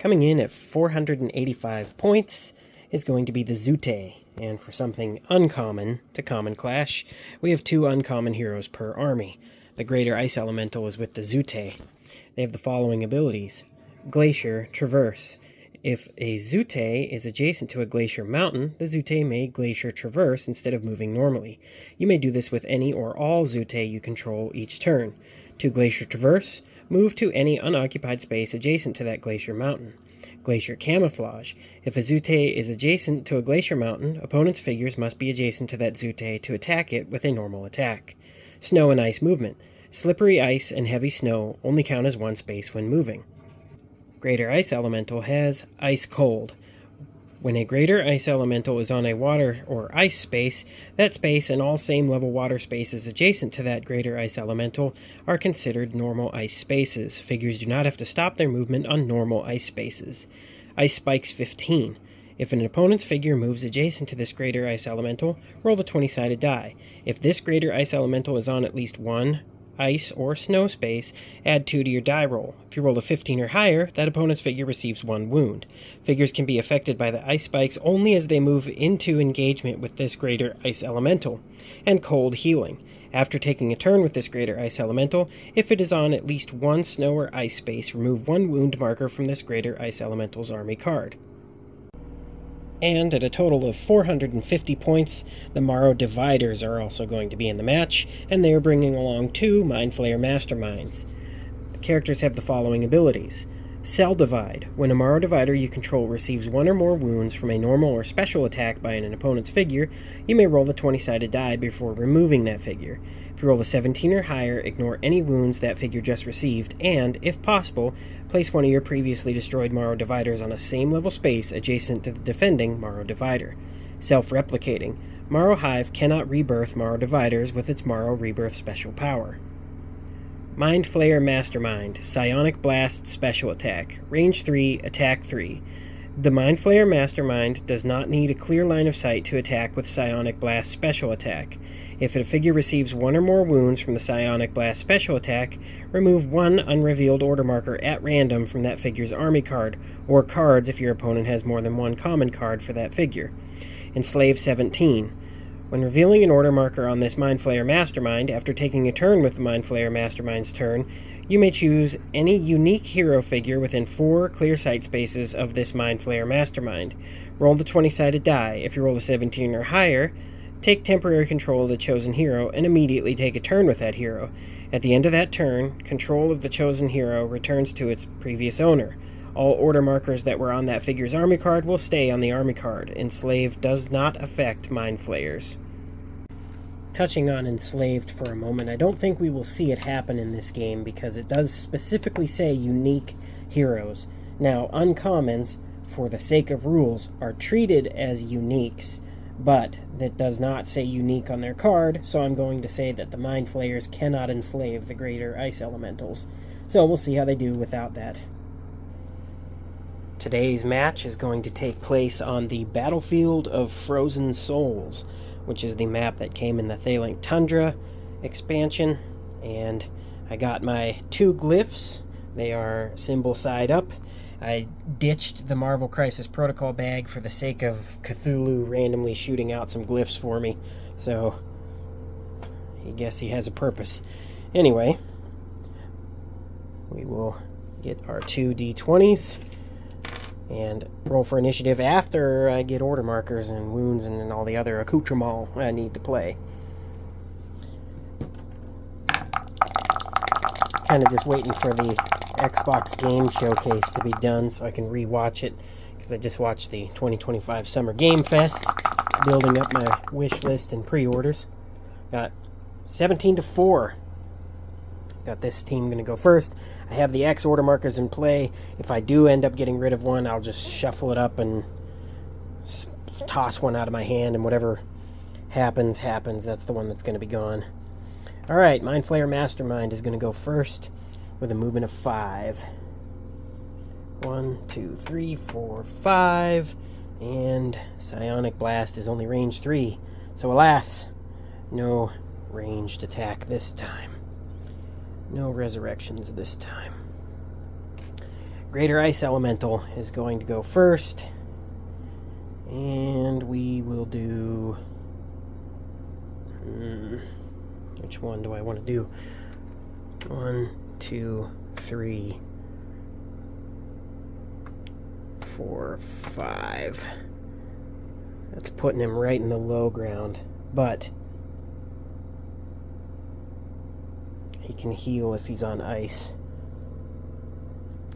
Coming in at 485 points is going to be the Dzu-Teh, and for something uncommon to common clash, we have 2 uncommon heroes per army. The Greater Ice Elemental is with the Dzu-Teh. They have the following abilities: Glacier, Traverse. If a Dzu-Teh is adjacent to a glacier mountain, the Dzu-Teh may glacier traverse instead of moving normally. You may do this with any or all Dzu-Teh you control each turn. To glacier traverse, move to any unoccupied space adjacent to that glacier mountain. Glacier Camouflage. If a Dzu-Teh is adjacent to a glacier mountain, opponent's figures must be adjacent to that Dzu-Teh to attack it with a normal attack. Snow and Ice Movement. Slippery ice and heavy snow only count as one space when moving. Greater Ice Elemental has Ice Cold. When a Greater Ice Elemental is on a water or ice space, that space and all same level water spaces adjacent to that Greater Ice Elemental are considered normal ice spaces. Figures do not have to stop their movement on normal ice spaces. Ice Spikes 15. If an opponent's figure moves adjacent to this Greater Ice Elemental, roll the 20-sided die. If this Greater Ice Elemental is on at least one ice or snow space, add 2 to your die roll. If you roll a 15 or higher, that opponent's figure receives 1 wound. Figures can be affected by the ice spikes only as they move into engagement with this Greater Ice Elemental. And Cold Healing. After taking a turn with this Greater Ice Elemental, if it is on at least one snow or ice space, remove 1 wound marker from this Greater Ice Elemental's army card. And at a total of 450 points, the Marro Dividers are also going to be in the match, and they are bringing along 2 Mind Flayer Masterminds. The characters have the following abilities. Cell Divide. When a Marro Divider you control receives 1 or more wounds from a normal or special attack by an opponent's figure, you may roll the 20-sided die before removing that figure. If you roll a 17 or higher, ignore any wounds that figure just received, and, if possible, place one of your previously destroyed Marro Dividers on a same level space adjacent to the defending Marro Divider. Self-Replicating. Marro Hive cannot rebirth Marro Dividers with its Marro Rebirth special power. Mind Flayer Mastermind. Psionic Blast Special Attack. Range 3, Attack 3. The Mind Flayer Mastermind does not need a clear line of sight to attack with Psionic Blast Special Attack. If a figure receives 1 or more wounds from the Psionic Blast Special Attack, remove 1 unrevealed order marker at random from that figure's army card, or cards if your opponent has more than 1 common card for that figure. Enslave 17. When revealing an order marker on this Mind Flayer Mastermind, after taking a turn with the Mind Flayer Mastermind's turn, you may choose any unique hero figure within 4 clear sight spaces of this Mind Flayer Mastermind. Roll the 20-sided die. If you roll a 17 or higher, take temporary control of the chosen hero and immediately take a turn with that hero. At the end of that turn, control of the chosen hero returns to its previous owner. All order markers that were on that figure's army card will stay on the army card. Enslave does not affect Mind Flayers. Touching on Enslaved for a moment, I don't think we will see it happen in this game because it does specifically say unique heroes. Now, uncommons, for the sake of rules, are treated as uniques, but that does not say unique on their card, so I'm going to say that the Mind Flayers cannot enslave the Greater Ice Elementals. So we'll see how they do without that. Today's match is going to take place on the Battlefield of Frozen Souls, which is the map that came in the Thaling Tundra expansion, and I got my 2 glyphs. They are symbol side up. I ditched the Marvel Crisis Protocol bag for the sake of Cthulhu randomly shooting out some glyphs for me, so I guess he has a purpose. Anyway, we will get our 2 D20s and roll for initiative after I get order markers and wounds and all the other accoutrements I need to play. Kind of just waiting for the Xbox Game Showcase to be done so I can re-watch it, because I just watched the 2025 Summer Game Fest, building up my wish list and pre-orders. Got 17-4. Got this team going to go first. I have the X order markers in play. If I do end up getting rid of one, I'll just shuffle it up and toss one out of my hand, and whatever happens, happens. That's the one that's going to be gone. Alright, Mind Flayer Mastermind is going to go first with a movement of 5. 1, 2, 3, 4, 5. And Psionic Blast is only range 3. So alas, no ranged attack this time. No resurrections this time. Greater Ice Elemental is going to go first. And we will do... which one do I want to do? 1, 2, 3, 4, 5. That's putting him right in the low ground. But he can heal if he's on ice.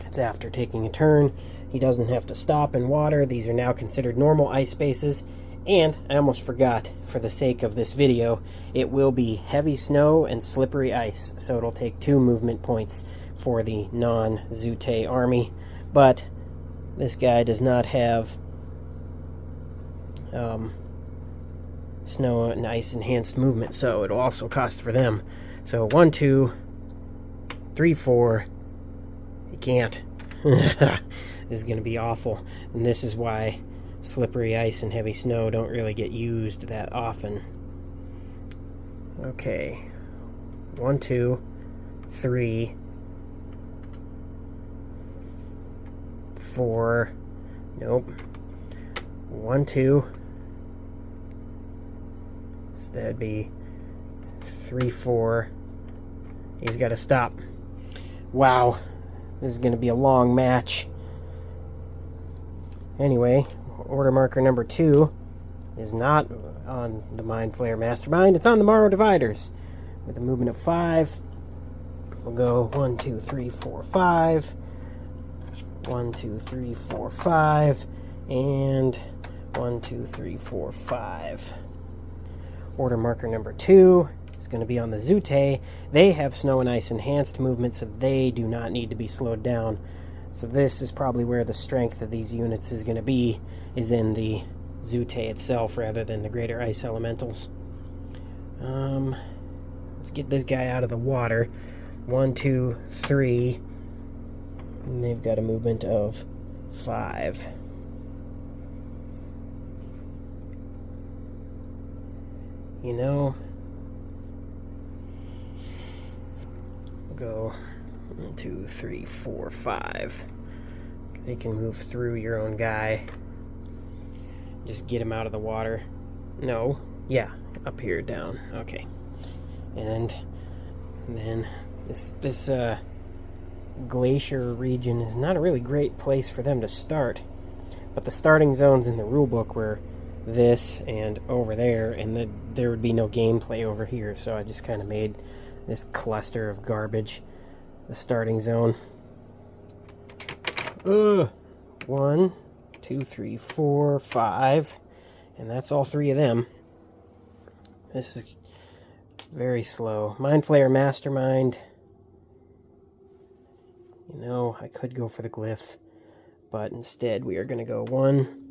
It's after taking a turn. He doesn't have to stop in water. These are now considered normal ice spaces. And I almost forgot, for the sake of this video, it will be heavy snow and slippery ice. So it'll take 2 movement points for the non-Dzu-Teh army. But this guy does not have snow and ice enhanced movement, so it'll also cost for them. So 1, 2, 3, 4. You can't. This is going to be awful. And this is why slippery ice and heavy snow don't really get used that often. Okay. 1, 2, 3, 4. Nope. 1, 2. So that'd be 3, 4. He's got to stop. Wow. This is going to be a long match. Anyway, order marker number 2 is not on the Mind Flayer Mastermind. It's on the Marro dividers. With a movement of 5, we'll go 1, 2, 3, 4, 5. 1, 2, 3, 4, 5. And 1, 2, 3, 4, 5. Order marker number 2 is going to be on the Dzu-Teh. They have snow and ice enhanced movement, so they do not need to be slowed down. So this is probably where the strength of these units is going to be, is in the Dzu-Teh itself rather than the Greater Ice Elementals. Let's get this guy out of the water. 1, 2, 3. And they've got a movement of 5. You know, we'll go 1, 2, 3, 4, 5. Because you can move through your own guy. Just get him out of the water. No. Yeah. Up here, down. Okay. And then this glacier region is not a really great place for them to start. But the starting zones in the rulebook were this and over there, and there would be no gameplay over here, so I just kind of made this cluster of garbage the starting zone. 1, 2, 3, 4, 5, and that's all 3 of them. This is very slow. Mind Flayer Mastermind. You know, I could go for the glyph, but instead we are going to go 1.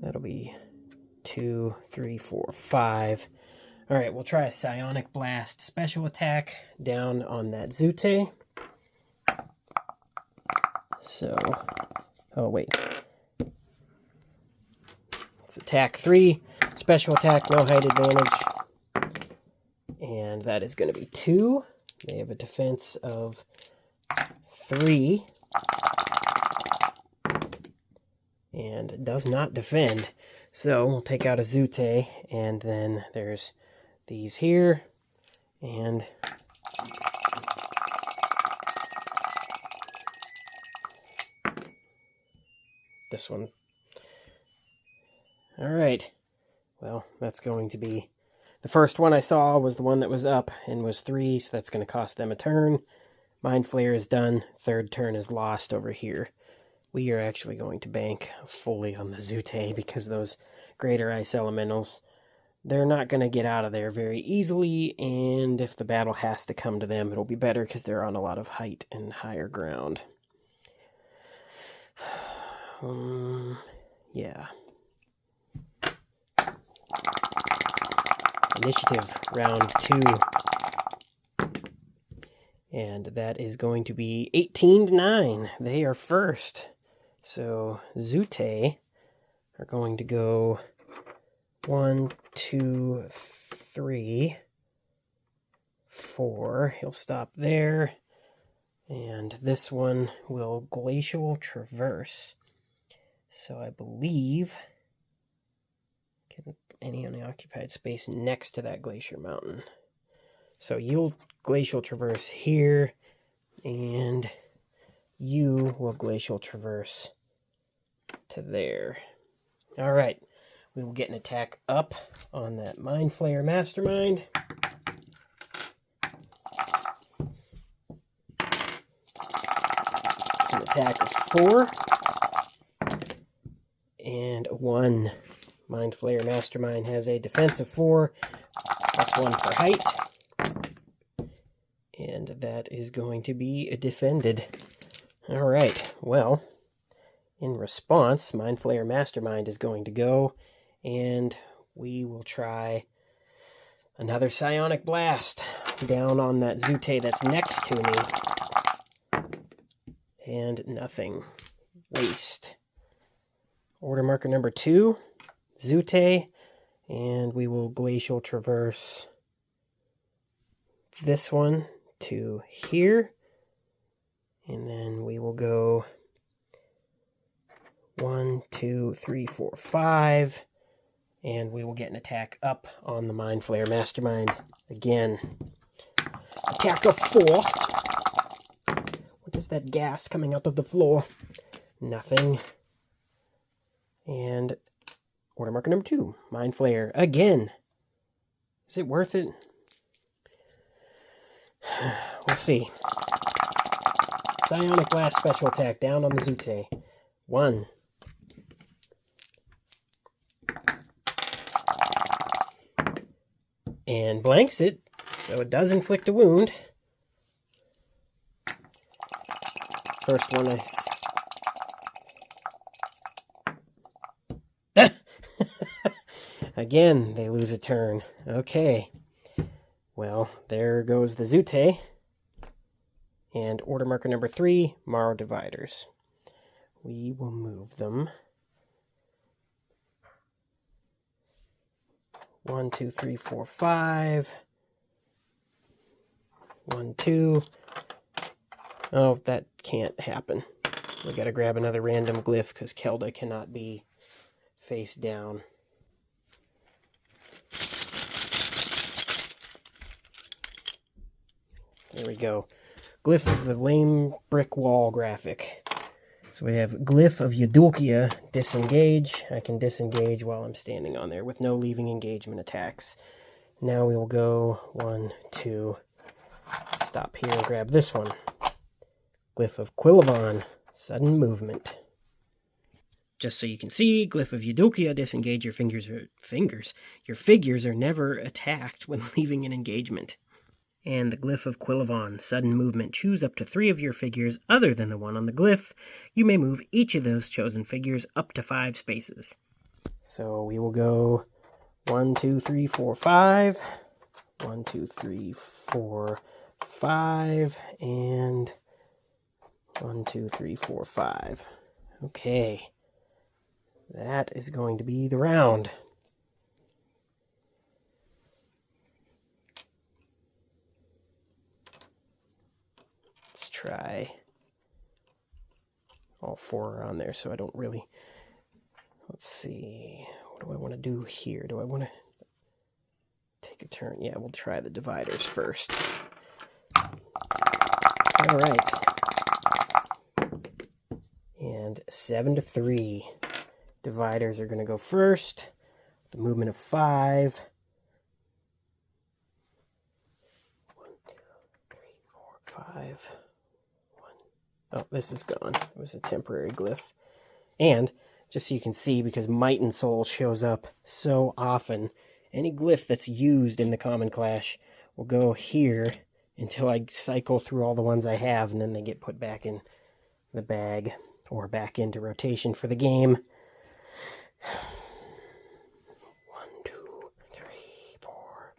That'll be 2, 3, 4, 5. Alright, we'll try a Psionic Blast special attack down on that Dzu-Teh. So, oh wait. It's attack 3, special attack, no height advantage. And that is going to be 2. They have a defense of 3. And does not defend. So we'll take out a Dzu-Teh, and then there's these here, and this one. Alright, well, that's going to be... The first one I saw was the one that was up and was 3, so that's going to cost them a turn. Mind Flayer is done. 3rd turn is lost over here. We are actually going to bank fully on the Dzu-Teh because those Greater Ice Elementals, they're not going to get out of there very easily, and if the battle has to come to them, it'll be better because they're on a lot of height and higher ground. Yeah. Initiative, round 2. And that is going to be 18-9. They are first. So Dzu-Teh are going to go 1, 2, 3, 4. He'll stop there. And this one will glacial traverse. So I believe get any unoccupied space next to that glacier mountain. So you'll glacial traverse here, and you will glacial traverse to there. All right, we will get an attack up on that Mind Flayer Mastermind. It's an attack of 4 and a 1. Mind Flayer Mastermind has a defense of 4. That's 1 for height. And that is going to be defended. All right, well, in response, Mind Flayer Mastermind is going to go, and we will try another Psionic Blast down on that Dzu-Teh that's next to me. And nothing. Waste. Order marker number 2, Dzu-Teh, and we will glacial traverse this one to here, and then we will go 1, 2, 3, 4, 5, and we will get an attack up on the Mind Flayer Mastermind again. Attack of 4. What is that gas coming out of the floor? Nothing. And order marker number 2, Mind Flayer again. Is it worth it? We'll see. Psionic Blast special attack down on the Dzu-Teh. 1. And blanks it, so it does inflict a wound. First one Again, they lose a turn. Okay. Well, there goes the Dzu-Teh. And order marker number 3, Marro dividers. We will move them. 1, 2, 3, 4, 5. 1, 2. Oh, that can't happen. We gotta grab another random glyph because Kelda cannot be face down. There we go. Glyph of the lame brick wall graphic. So we have Glyph of Eudokia, disengage. I can disengage while I'm standing on there with no leaving engagement attacks. Now we will go 1, 2, stop here and grab this one. Glyph of Quillavon, sudden movement. Just so you can see, Glyph of Eudokia, disengage. Your figures are never attacked when leaving an engagement. And the Glyph of Quillavon, sudden movement. Choose up to 3 of your figures other than the one on the glyph. You may move each of those chosen figures up to 5 spaces. So we will go 1, 2, 3, 4, 5. 1, 2, 3, 4, 5. And 1, 2, 3, 4, 5. Okay. That is going to be the round. Try all 4 are on there, so I don't really. Let's see. What do I want to do here? Do I want to take a turn? Yeah, we'll try the dividers first. All right. And 7-3. Dividers are going to go first. The movement of 5. 1, 2, 3, 4, 5. Oh, this is gone. It was a temporary glyph. And, just so you can see, because Might and Soul shows up so often, any glyph that's used in the Common Clash will go here until I cycle through all the ones I have, and then they get put back in the bag, or back into rotation for the game. 1, 2, 3, 4.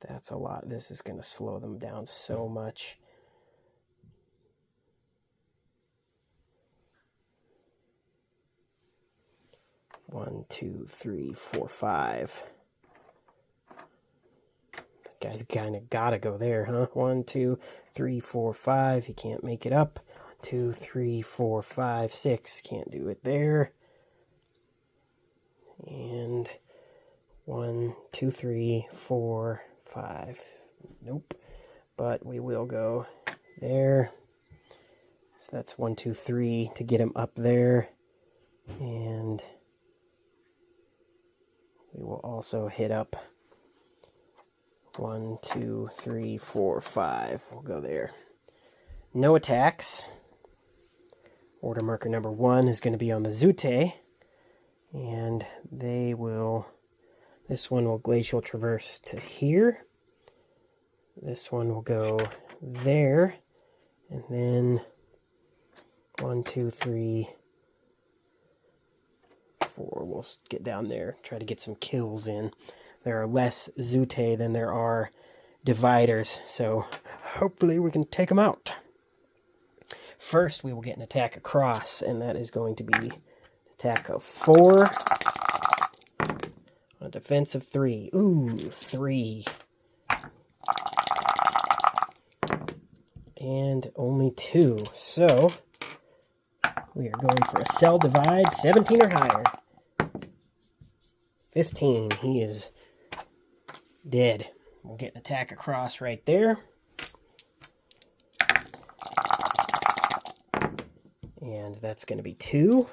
That's a lot. This is going to slow them down so much. 1, 2, 3, 4, 5. Guy's kind of gotta go there, huh? 1, 2, 3, 4, 5. He can't make it up. 2, 3, 4, 5, 6. Can't do it there. And 1, 2, 3, 4, 5. Nope. But we will go there. So that's 1, 2, 3 to get him up there. And we will also hit up 1, 2, 3, 4, 5. We'll go there. No attacks. Order marker number 1 is going to be on the Dzu-Teh. And they will... This one will glacial traverse to here. This one will go there. And then 1, 2, 3, 4. We'll get down there. Try to get some kills in. There are less Dzu-Teh than there are dividers. So hopefully we can take them out. First we will get an attack across. And that is going to be an attack of 4. A defense of 3. Ooh, 3. And only 2. So, we are going for a cell divide, 17 or higher. 15. He is dead. We'll get an attack across right there. And that's going to be 2.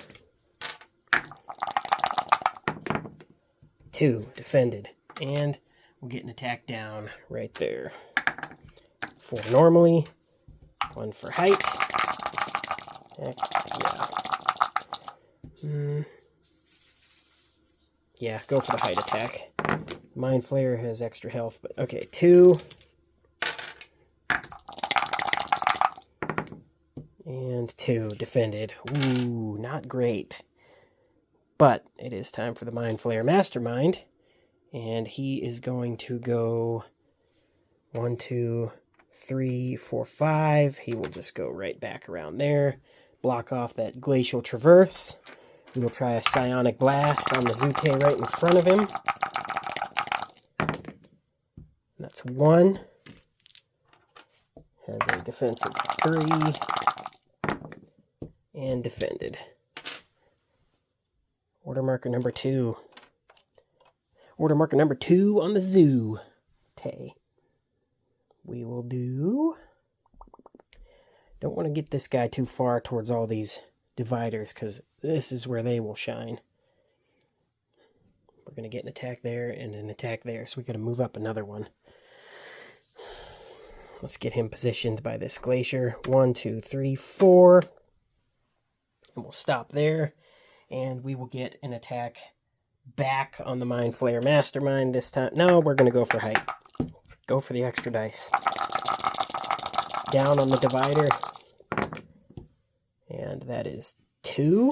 2 defended, and we'll get an attack down right there. 4 normally, 1 for height. Heck, yeah. Yeah, go for the height attack. Mind Flayer has extra health, but okay, 2. And 2 defended. Ooh, not great. But it is time for the Mind Flayer Mastermind, and he is going to go 1, 2, 3, 4, 5. He will just go right back around there, block off that glacial traverse. We will try a psionic blast on the Dzu-Teh right in front of him. That's 1. Has a defense of 3. And defended. Order marker number 2. Order marker number 2 on the Dzu-Teh. We will do... Don't want to get this guy too far towards all these dividers, because this is where they will shine. We're going to get an attack there and an attack there, so we got to move up another one. Let's get him positioned by this glacier. 1, 2, 3, 4. And we'll stop there. And we will get an attack back on the Mind Flayer Mastermind this time. No, we're going to go for height. Go for the extra dice. Down on the divider. And that is 2.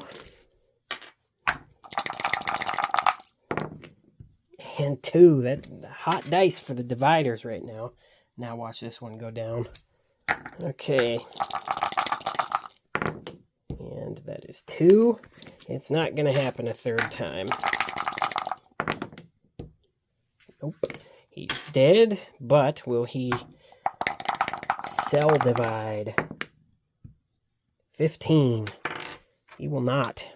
And 2. That's hot dice for the dividers right now. Now watch this one go down. Okay. And that is 2. It's not going to happen a third time. Nope. He's dead, but will he cell divide? 15. He will not.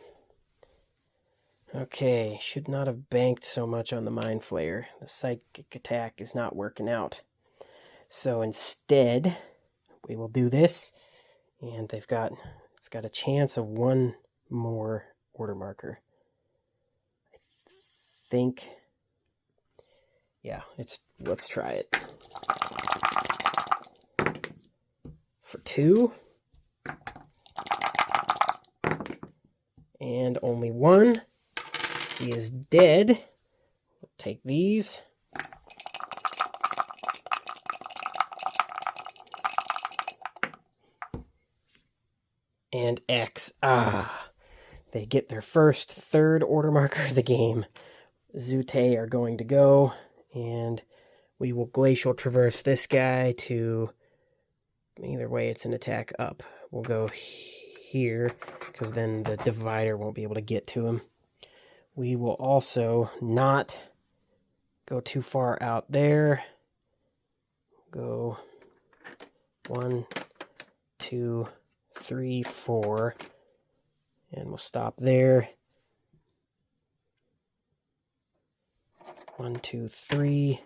Okay, should not have banked so much on the Mind Flayer. The psychic attack is not working out. So instead, we will do this, and it's got a chance of 1 more order marker. I think, yeah, let's try it. For 2. And only 1. He is dead. We'll take these. And X. They get their first 3rd order marker of the game. Dzu-Teh are going to go, and we will glacial traverse this guy to... Either way, it's an attack up. We'll go here, because then the divider won't be able to get to him. We will also not go too far out there, Go 1, 2, 3, 4, and we'll stop there. 1, 2, 3,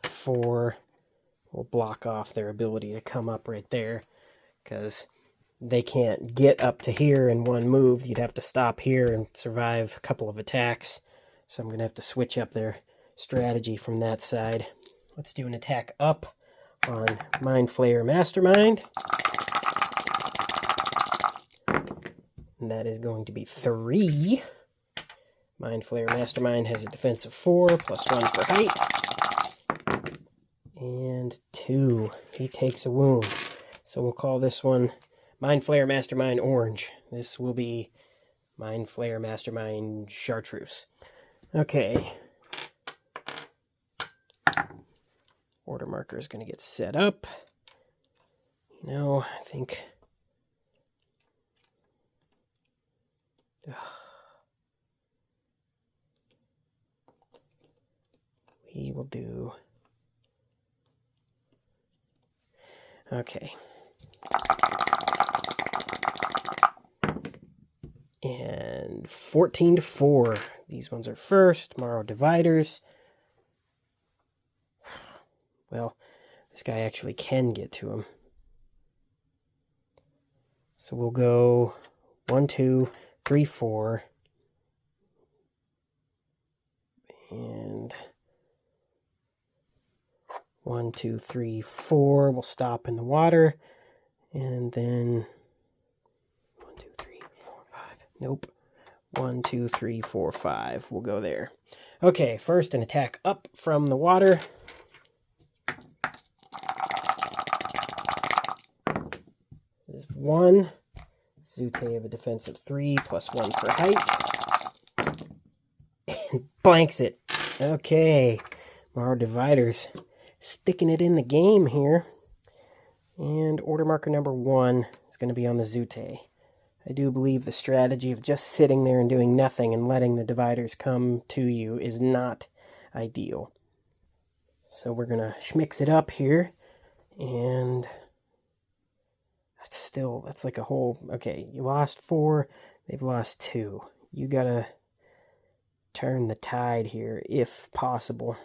4. We'll block off their ability to come up right there, because they can't get up to here in one move. You'd have to stop here and survive a couple of attacks. So I'm going to have to switch up their strategy from that side. Let's do an attack up on Mind Flayer Mastermind. And that is going to be 3. Mind Flayer Mastermind has a defense of 4, +1 for height. And 2. He takes a wound. So we'll call this one Mind Flayer Mastermind Orange. This will be Mind Flayer Mastermind Chartreuse. Okay. Order marker is going to get set up. You know, I think... we will do... okay. And 14-4. These ones are first. Marro dividers. Well, this guy actually can get to him. So we'll go 1, 2, 3, 4. And 1, 2, 3, 4. We'll stop in the water. And then 1, 2, 3, 4, 5. Nope. 1, 2, 3, 4, 5. We'll go there. Okay, first an attack up from the water. This is 1. Dzu-Teh of a defense of 3, +1 for height. Blanks it. Okay. Marro dividers. Sticking it in the game here. And order marker number 1 is going to be on the Dzu-Teh. I do believe the strategy of just sitting there and doing nothing and letting the dividers come to you is not ideal. So we're going to mix it up here. And that's like a whole... okay, you lost 4. They've lost 2. You got to turn the tide here if possible.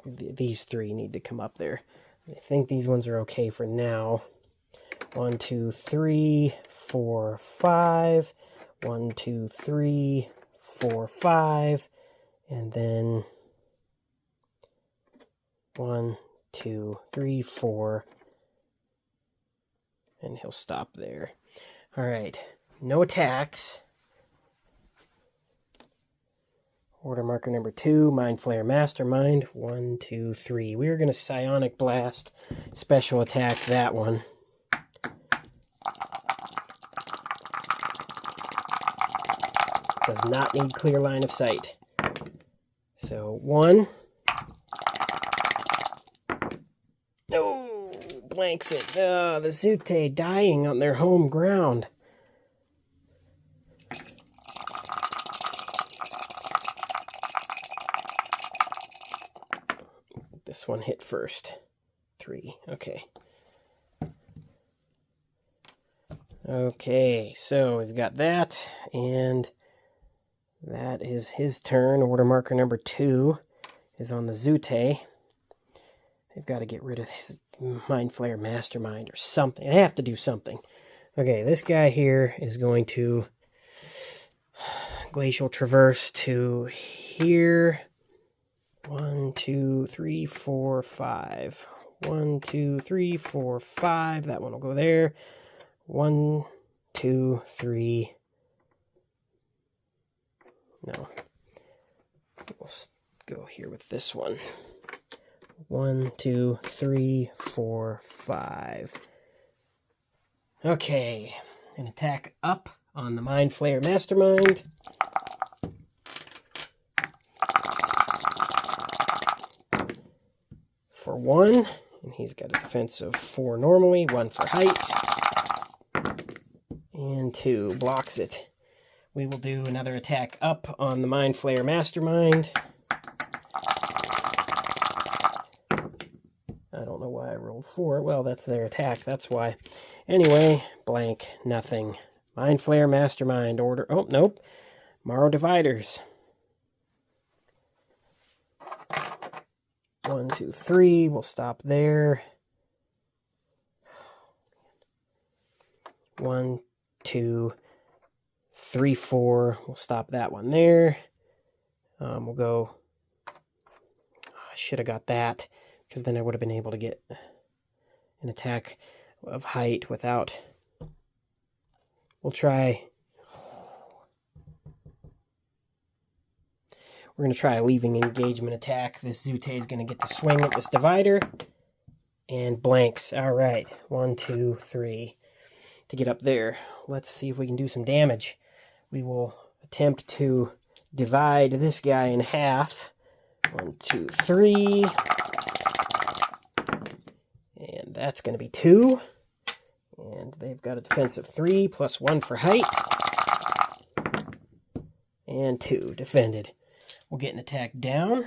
These 3 need to come up there. I think these ones are okay for now. 1, 2, 3, 4, 5. 1, 2, 3, 4, 5. And then 1, 2, 3, 4. And he'll stop there. All right. No attacks. Order marker number 2, Mind Flayer Mastermind. 1, 2, 3. We're going to Psionic Blast, special attack that one. Does not need clear line of sight. So 1. Oh, blanks it. Oh, the Dzu-Teh dying on their home ground. This one hit first. 3. Okay. Okay, so we've got that, and that is his turn. Order marker number 2 is on the Dzu-Teh. They've got to get rid of his Mind Flayer Mastermind or something. They have to do something. Okay, this guy here is going to Glacial Traverse to here. 1, 2, 3, 4, 5. 1, 2, 3, 4, 5. That one will go there. 1, 2, 3. No. We'll go here with this one. 1, 2, 3, 4, 5. Okay. An attack up on the Mind Flayer Mastermind. For 1. And he's got a defense of 4 normally. 1 for height. And 2 blocks it. We will do another attack up on the Mind Flayer Mastermind. Level 4. Well, that's their attack. That's why. Anyway, blank. Nothing. Mind Flayer, Mastermind, Order. Oh, nope. Marro Dividers. 1, 2, 3. We'll stop there. 1, 2, 3, 4. We'll stop that one there. We'll go. I should have got that, because then I would have been able to get an attack of height without. We'll try. We're going to try a leaving engagement attack. This Dzu-Teh is going to get to swing at this divider. And blanks. All right. 1, 2, 3. To get up there. Let's see if we can do some damage. We will attempt to divide this guy in half. 1, 2, 3. And that's going to be 2. And they've got a defense of 3 plus 1 for height. And 2 defended. We'll get an attack down.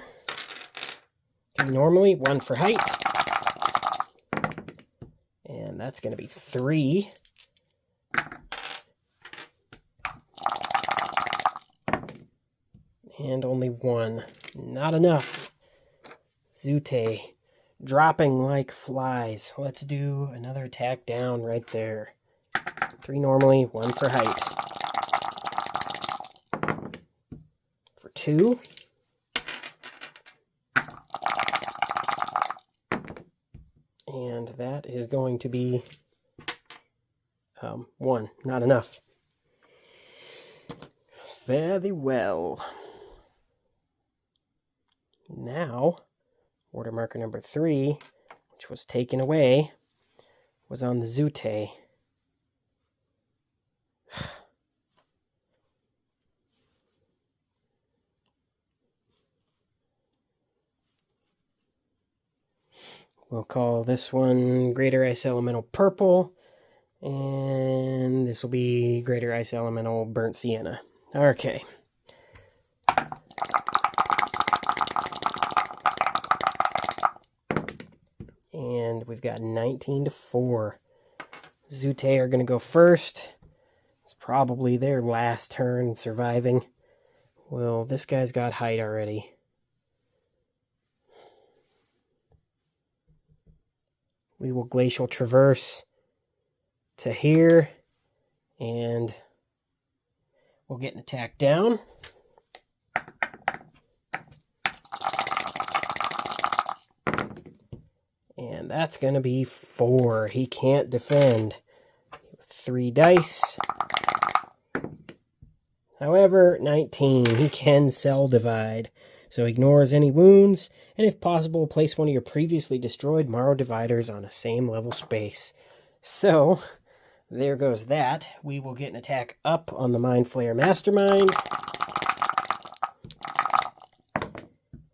3 normally, 1 for height. And that's going to be 3. And only 1. Not enough. Dzu-Teh dropping like flies. Let's do another attack down right there. 3 normally, 1 for height. For 2. And that is going to be 1. Not enough. Very well. Now, order marker number 3, which was taken away, was on the Dzu-Teh. We'll call this one Greater Ice Elemental Purple, and this will be Greater Ice Elemental Burnt Sienna. Okay. And we've got 19 to 4. Dzu-Teh are going to go first. It's probably their last turn surviving. Well, this guy's got height already. We will Glacial Traverse to here. And we'll get an attack down. And that's going to be 4. He can't defend. 3 dice. However, 19. He can Cell Divide. So ignores any wounds. And if possible, place one of your previously destroyed Marro Dividers on a same level space. So, there goes that. We will get an attack up on the Mind Flayer Mastermind.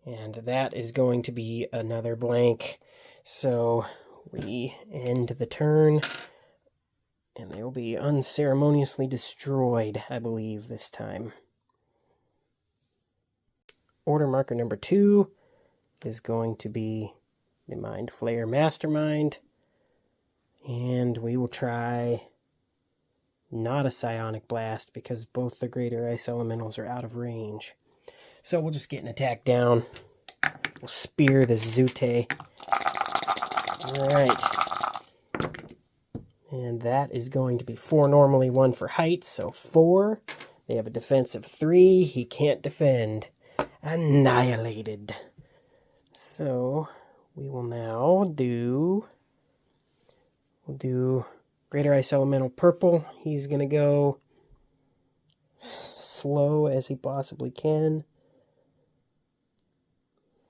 And that is going to be another blank. So we end the turn, and they will be unceremoniously destroyed, I believe, this time. Order marker number 2 is going to be the Mind Flayer Mastermind, and we will try not a Psionic Blast because both the Greater Ice Elementals are out of range. So we'll just get an attack down. We'll spear this Dzu-Teh. Alright. And that is going to be 4 normally, 1 for height, so 4. They have a defense of 3. He can't defend. Annihilated. So, we will now do... We'll do Greater Ice Elemental Purple. He's going to go slow as he possibly can.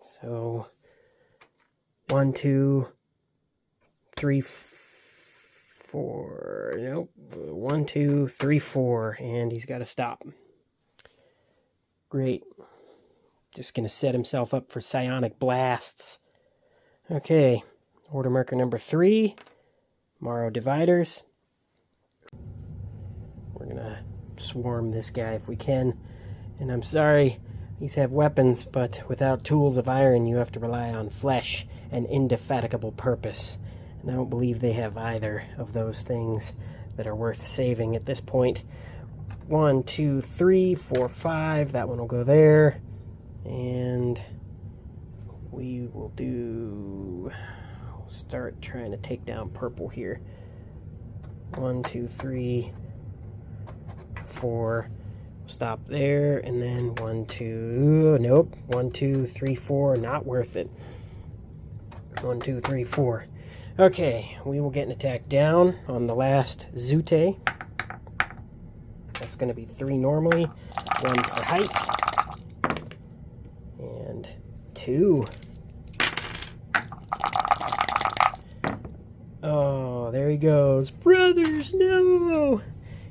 So, 1, 2... 3, 4, nope, 1, 2, 3, 4, and he's got to stop. Great. Just going to set himself up for Psionic Blasts. Okay, order marker number 3, Marro Dividers. We're going to swarm this guy if we can, and I'm sorry, these have weapons, but without tools of iron, you have to rely on flesh and indefatigable purpose. And I don't believe they have either of those things that are worth saving at this point. 1, 2, 3, 4, 5. That one will go there. And we will start trying to take down purple here. 1, 2, 3, 4. Stop there, and then 1, 2. Nope. 1, 2, 3, 4. Not worth it. 1, 2, 3, 4. Okay, we will get an attack down on the last Dzu-Teh. That's going to be 3 normally, 1 per height, and 2. Oh, there he goes. Brothers, no!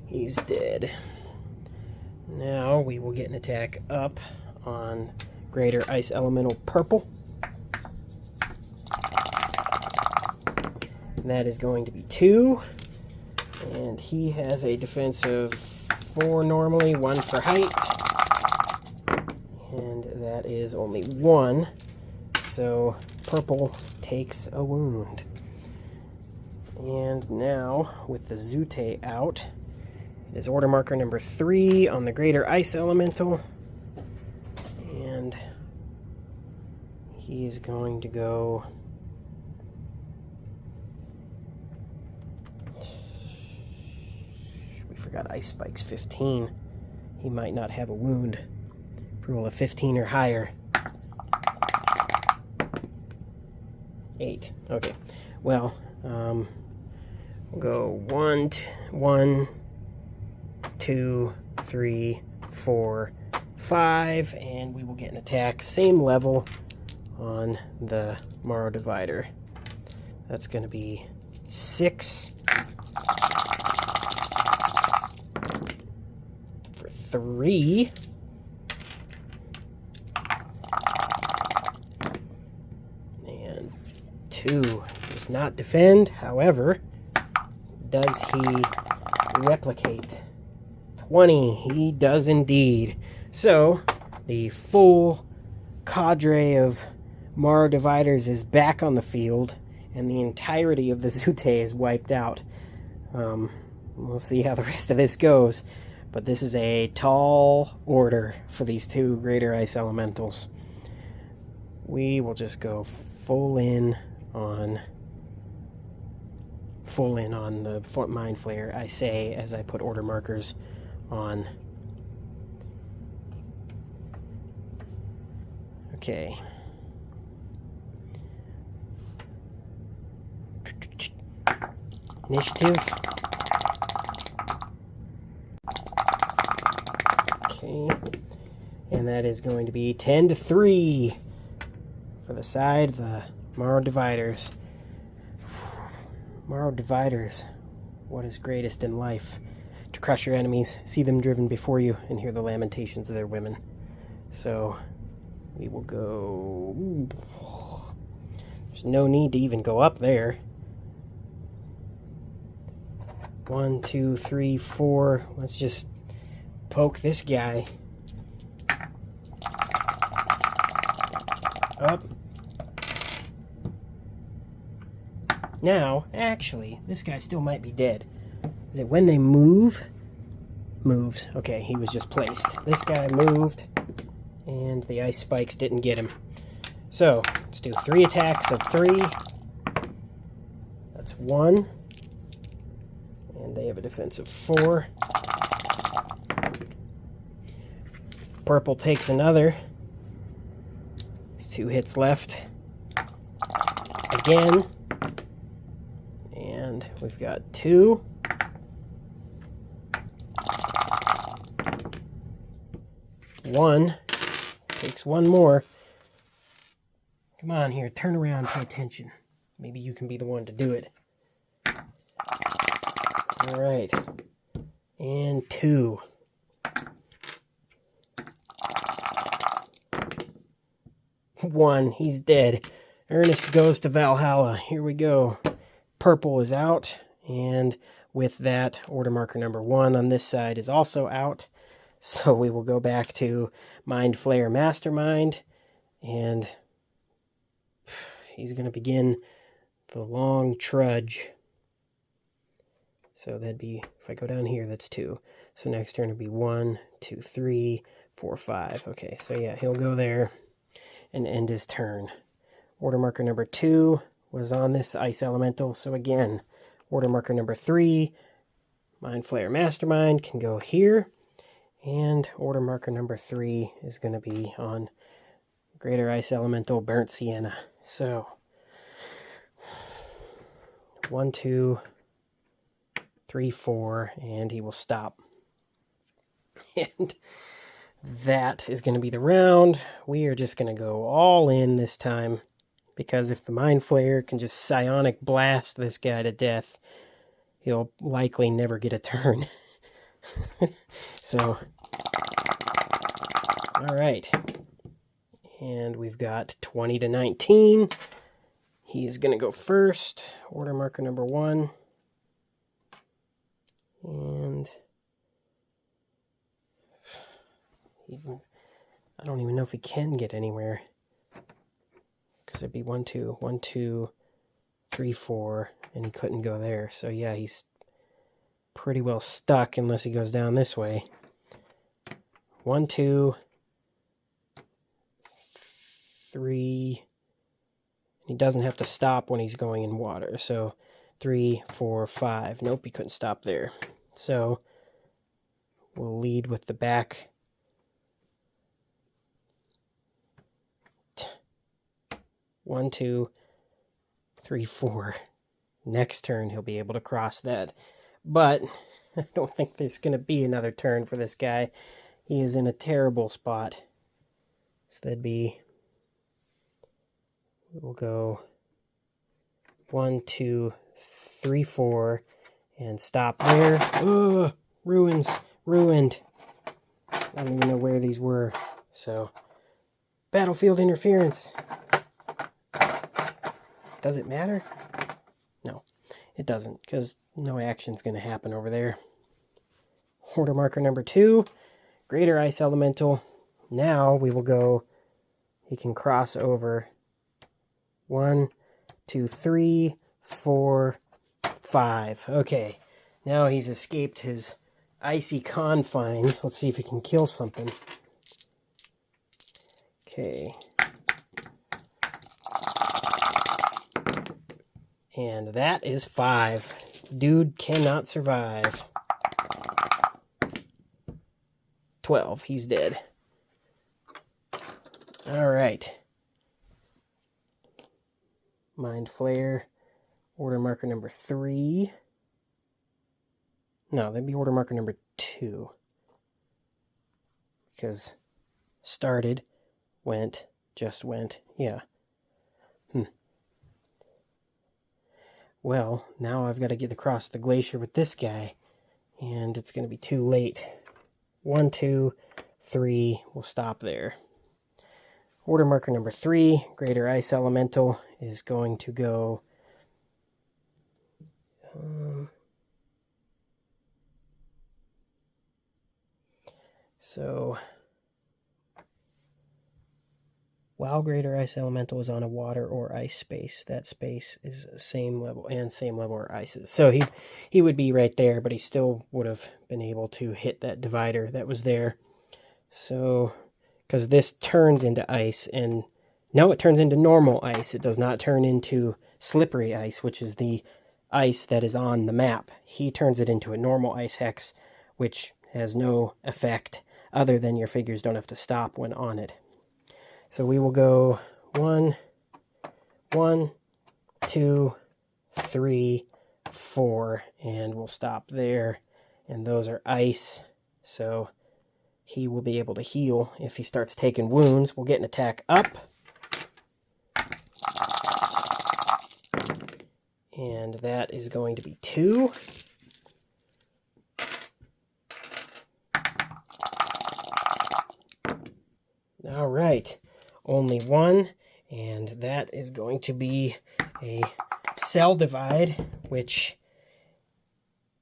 He's dead. Now we will get an attack up on Greater Ice Elemental Purple. And that is going to be 2. And he has a defense of 4 normally, 1 for height. And that is only 1. So purple takes a wound. And now, with the Dzu-Teh out, it is order marker number 3 on the Greater Ice Elemental. And he's going to go... We forgot Ice Spike's 15. He might not have a wound. Roll a 15 or higher. 8. Okay. Well, we'll go 1, 2, 3, 4, 5, and we will get an attack same level on the Marro divider. That's going to be 6 for 3. And 2 does not defend, however, does he replicate? 20, he does indeed. So, the full cadre of Marro dividers is back on the field, and the entirety of the Dzu-Teh is wiped out. We'll see how the rest of this goes, but this is a tall order for these 2 Greater Ice Elementals. We will just go full in on the Mind Flayer, I say, as I put order markers on. Okay. Initiative. Okay. And that is going to be 10-3 for the side of the Marro dividers. Marro dividers. What is greatest in life? To crush your enemies, see them driven before you, and hear the lamentations of their women. So, we will go... There's no need to even go up there. 1, 2, 3, 4. Let's just poke this guy. Up. Now, actually, this guy still might be dead. Is it when they move? Moves. Okay, he was just placed. This guy moved, and the ice spikes didn't get him. So, let's do 3 attacks of 3. That's 1. And they have a defense of 4. Purple takes another. There's 2 hits left. Again. And we've got 2. One. Takes 1 more. Come on here, turn around, pay attention. Maybe you can be the one to do it. Alright. And 2. One, he's dead. Ernest goes to Valhalla. Here we go. Purple is out, and with that, order marker number 1 on this side is also out. So we will go back to Mind Flayer Mastermind, and he's going to begin the long trudge. So that'd be, if I go down here, that's 2. So next turn would be 1, 2, 3, 4, 5. Okay, so yeah, he'll go there and end his turn. Order marker number 2 was on this ice elemental. So again, order marker number 3, Mind Flayer Mastermind, can go here. And order marker number 3 is going to be on Greater Ice Elemental Burnt Sienna. So 1, 2, 3, 4, and he will stop. And that is going to be the round. We are just going to go all in this time, because if the Mind Flayer can just psionic blast this guy to death, he'll likely never get a turn. So, all right. And we've got 20 to 19. He's going to go first. Order marker number 1. And I don't even know if he can get anywhere, because it'd be 1, 2, 1, 2, 3, 4, and he couldn't go there. So yeah, he's pretty well stuck unless he goes down this way. 1, 2, 3. He doesn't have to stop when he's going in water. So 3, 4, 5. Nope, he couldn't stop there. So we'll lead with the back. One, 2, 3, 4. Next turn he'll be able to cross that. But I don't think there's going to be another turn for this guy. He is in a terrible spot. So that'd be, we'll go 1, 2, 3, 4, and stop there. Oh, ruined. I don't even know where these were. So, battlefield interference. Does it matter? No, it doesn't, because no action's going to happen over there. Order marker number 2, Greater Ice Elemental. Now we will go, he can cross over 1, 2, 3, 4, 5. Okay, now he's escaped his icy confines. Let's see if he can kill something. Okay. And that is 5. Dude cannot survive. 12. He's dead. Alright. Mind Flayer. Order marker number 3. No, that'd be order marker number 2. Because started, went, just went. Yeah. Well, now I've got to get across the glacier with this guy, and it's going to be too late. 1, 2, 3, we'll stop there. Order marker number 3, Greater Ice Elemental, is going to go... So, while Greater Ice Elemental is on a water or ice space, that space is same level where ice is. So he would be right there, but he still would have been able to hit that divider that was there. So, because this turns into ice, and no, it turns into normal ice. It does not turn into slippery ice, which is the ice that is on the map. He turns it into a normal ice hex, which has no effect other than your figures don't have to stop when on it. So we will go 1, 2, 3, 4, and we'll stop there. And those are ice, so he will be able to heal if he starts taking wounds. We'll get an attack up. And that is going to be 2. All right. Only 1, and that is going to be a cell divide, which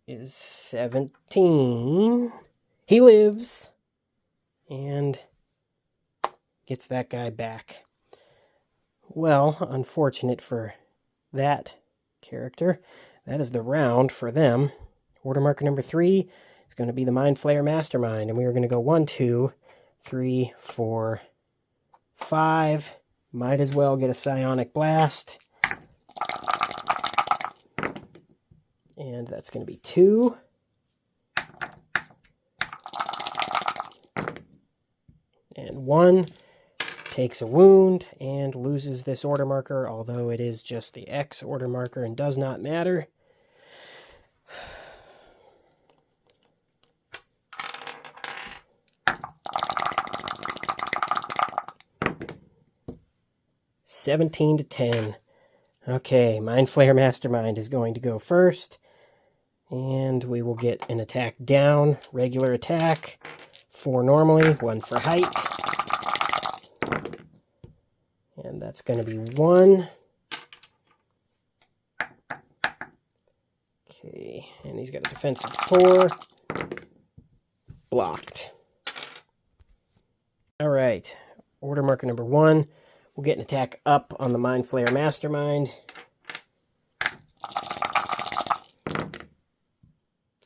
is 17. He lives and gets that guy back. Well, unfortunate for that character. That is the round for them. Order marker number 3 is going to be the Mind Flayer Mastermind, and we are going to go 1, 2, 3, 4, 5. Might as well get a Psionic Blast. And that's going to be 2. And 1 takes a wound and loses this order marker, although it is just the X order marker and does not matter. $17-10. Okay, Mind Flayer Mastermind is going to go first. And we will get an attack down, regular attack, 4 normally, 1 for height. And that's going to be 1. Okay, and he's got a defensive 4. Blocked. All right, order marker number 1. We'll get an attack up on the Mind Flayer Mastermind.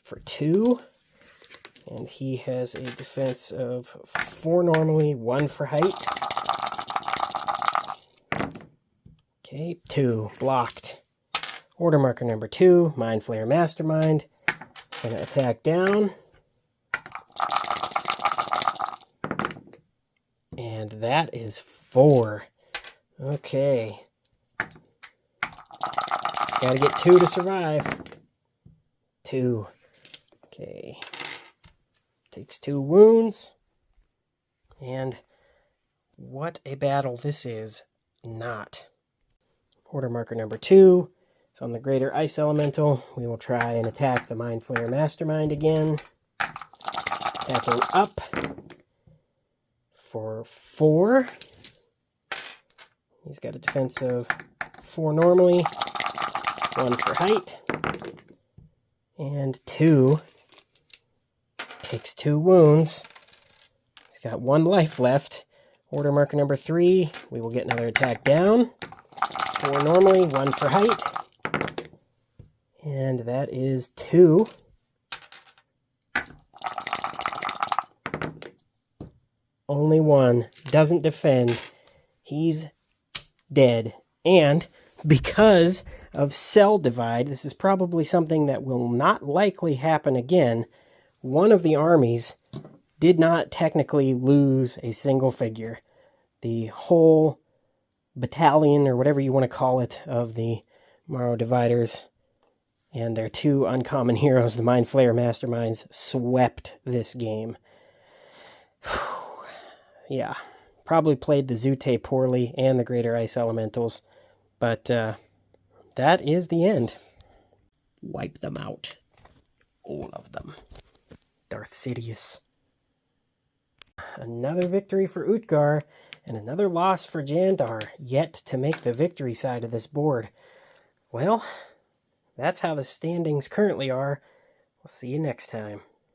For 2. And he has a defense of 4 normally, 1 for height. Okay, 2. Blocked. Order marker number 2, Mind Flayer Mastermind. Gonna attack down. And that is 4. Okay. Gotta get 2 to survive. 2. Okay. Takes 2 wounds. And what a battle this is not. Order marker number 2 is on the Greater Ice Elemental. We will try and attack the Mind Flayer Mastermind again. Attacking up for 4. He's got a defense of 4 normally, 1 for height, and 2. Takes 2 wounds. He's got 1 life left. Order marker number 3. We will get another attack down. 4 normally, 1 for height. And that is 2. Only 1. Doesn't defend. He's dead. And because of cell divide, this is probably something that will not likely happen again. One of the armies did not technically lose a single figure. The whole battalion, or whatever you want to call it, of the Marro dividers and their 2 uncommon heroes, the Mind Flayer Masterminds, swept this game. Yeah, probably played the Dzu-Teh poorly and the Greater Ice Elementals, but that is the end. Wipe them out. All of them. Darth Sidious. Another victory for Utgar, and another loss for Jandar, yet to make the victory side of this board. Well, that's how the standings currently are. We'll see you next time.